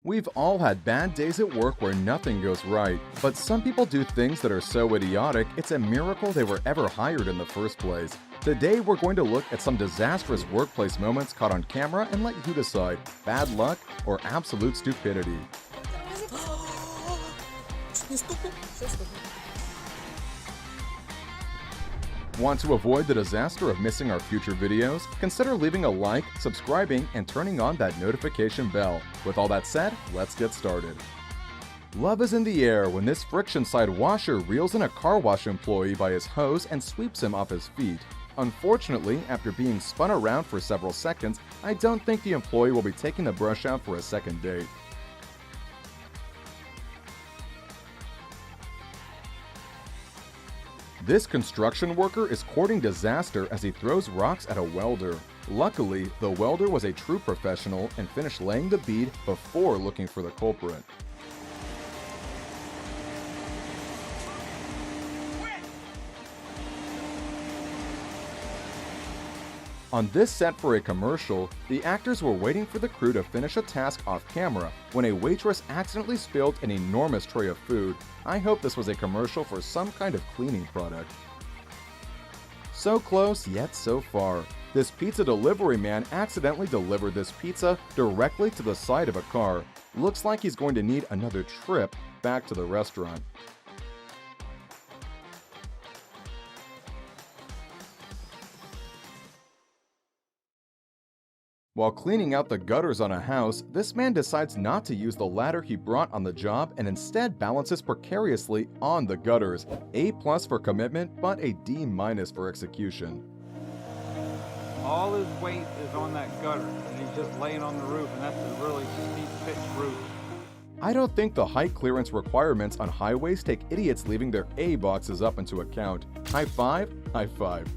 We've all had bad days at work where nothing goes right, but some people do things that are so idiotic, it's a miracle they were ever hired in the first place. Today, we're going to look at some disastrous workplace moments caught on camera and let you decide bad luck or absolute stupidity. Want to avoid the disaster of missing our future videos? Consider leaving a like, subscribing, and turning on that notification bell. With all that said, let's get started. Love is in the air when this friction side washer reels in a car wash employee by his hose and sweeps him off his feet. Unfortunately, after being spun around for several seconds, I don't think the employee will be taking the brush out for a second date. This construction worker is courting disaster as he throws rocks at a welder. Luckily, the welder was a true professional and finished laying the bead before looking for the culprit. On this set for a commercial, the actors were waiting for the crew to finish a task off camera when a waitress accidentally spilled an enormous tray of food. I hope this was a commercial for some kind of cleaning product. So close, yet so far. This pizza delivery man accidentally delivered this pizza directly to the side of a car. Looks like he's going to need another trip back to the restaurant. While cleaning out the gutters on a house, this man decides not to use the ladder he brought on the job and instead balances precariously on the gutters. A+ for commitment, but a D- for execution. All his weight is on that gutter, and he's just laying on the roof, and that's a really steep pitched roof. I don't think the height clearance requirements on highways take idiots leaving their A boxes up into account. High five, high five.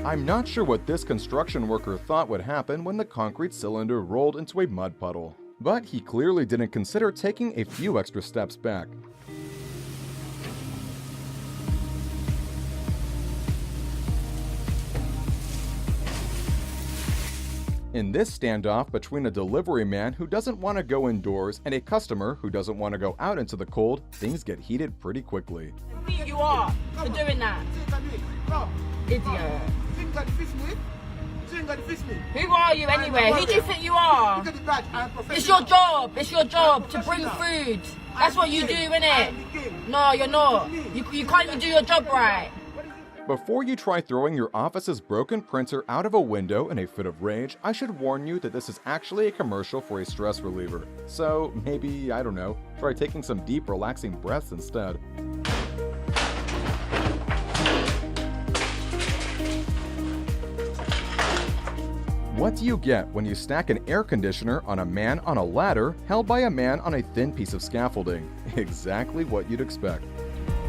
I'm not sure what this construction worker thought would happen when the concrete cylinder rolled into a mud puddle, but he clearly didn't consider taking a few extra steps back. In this standoff between a delivery man who doesn't want to go indoors and a customer who doesn't want to go out into the cold, things get heated pretty quickly. You are for doing that. Idiot. Who are you anyway? Who do you think you are? It's your job. It's your job to bring food. That's what you do, innit? No, you're not. You can't even do your job right. Before you try throwing your office's broken printer out of a window in a fit of rage, I should warn you that this is actually a commercial for a stress reliever. So maybe, I don't know, try taking some deep, relaxing breaths instead. What do you get when you stack an air conditioner on a man on a ladder held by a man on a thin piece of scaffolding? Exactly what you'd expect.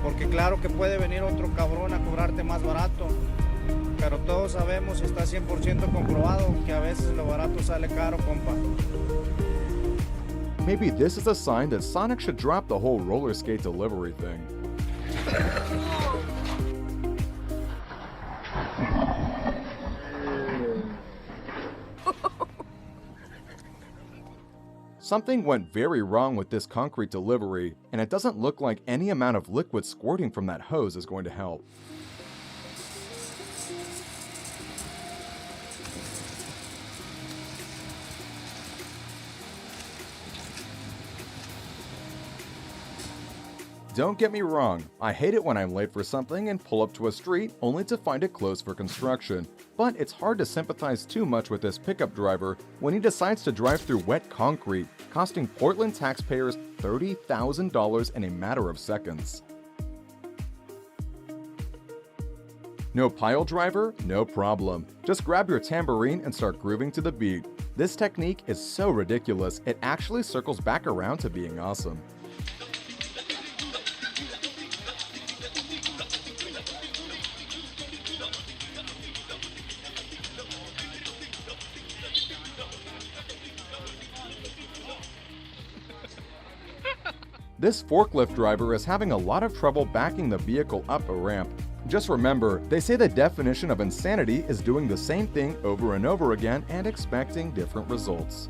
Porque claro que puede venir otro cabrón a cobrarte más barato, pero todos sabemos y está 100% comprobado que a veces lo barato sale caro, compa. Maybe this is a sign that Sonic should drop the whole roller skate delivery thing. Something went very wrong with this concrete delivery, and it doesn't look like any amount of liquid squirting from that hose is going to help. Don't get me wrong, I hate it when I'm late for something and pull up to a street only to find it closed for construction. But it's hard to sympathize too much with this pickup driver when he decides to drive through wet concrete, costing Portland taxpayers $30,000 in a matter of seconds. No pile driver? No problem. Just grab your tambourine and start grooving to the beat. This technique is so ridiculous, it actually circles back around to being awesome. This forklift driver is having a lot of trouble backing the vehicle up a ramp. Just remember, they say the definition of insanity is doing the same thing over and over again and expecting different results.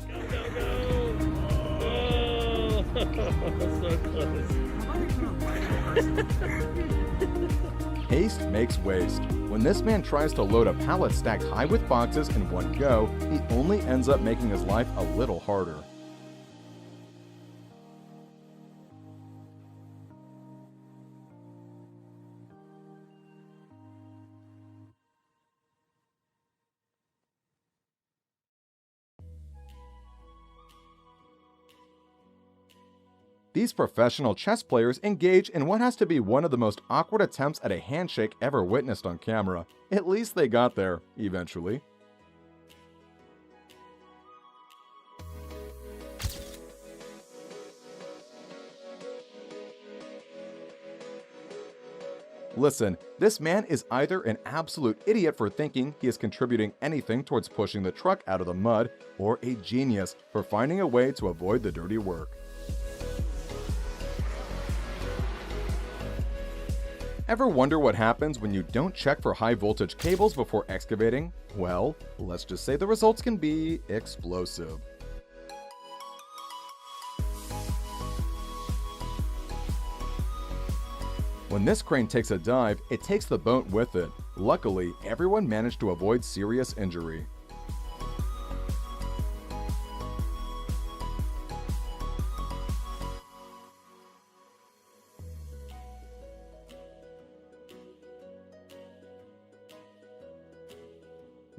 Haste makes waste. When this man tries to load a pallet stacked high with boxes in one go, he only ends up making his life a little harder. These professional chess players engage in what has to be one of the most awkward attempts at a handshake ever witnessed on camera. At least they got there, eventually. Listen, this man is either an absolute idiot for thinking he is contributing anything towards pushing the truck out of the mud, or a genius for finding a way to avoid the dirty work. Ever wonder what happens when you don't check for high voltage cables before excavating? Well, let's just say the results can be explosive. When this crane takes a dive, it takes the boat with it. Luckily, everyone managed to avoid serious injury.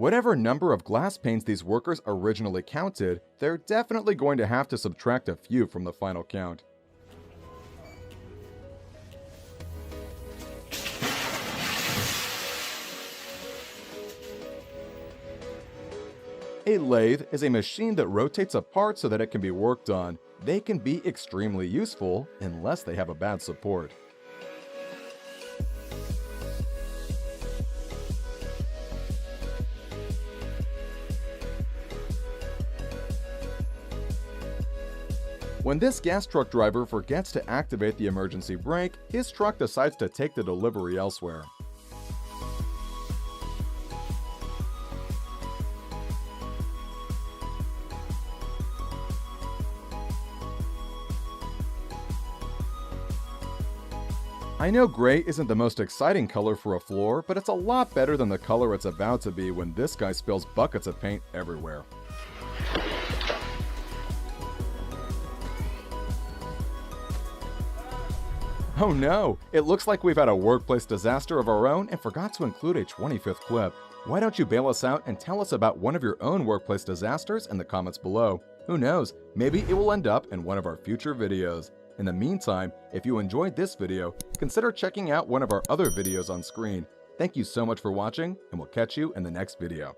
Whatever number of glass panes these workers originally counted, they're definitely going to have to subtract a few from the final count. A lathe is a machine that rotates a part so that it can be worked on. They can be extremely useful unless they have a bad support. When this gas truck driver forgets to activate the emergency brake, his truck decides to take the delivery elsewhere. I know gray isn't the most exciting color for a floor, but it's a lot better than the color it's about to be when this guy spills buckets of paint everywhere. Oh no! It looks like we've had a workplace disaster of our own and forgot to include a 25th clip. Why don't you bail us out and tell us about one of your own workplace disasters in the comments below? Who knows, maybe it will end up in one of our future videos. In the meantime, if you enjoyed this video, consider checking out one of our other videos on screen. Thank you so much for watching, and we'll catch you in the next video.